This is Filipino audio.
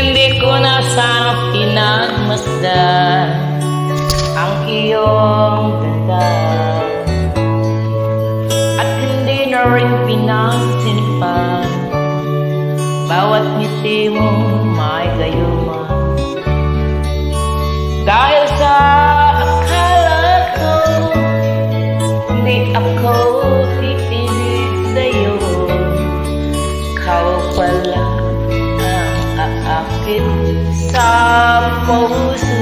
Hindi ko na sana pinagmasdan ang iyong ganda, at hindi na rin pinansin pa bawat ngiti mong may gayuma. Dahil sa akala ko hindi ako iibig sa'yo, ikaw pala ang aakit sa puso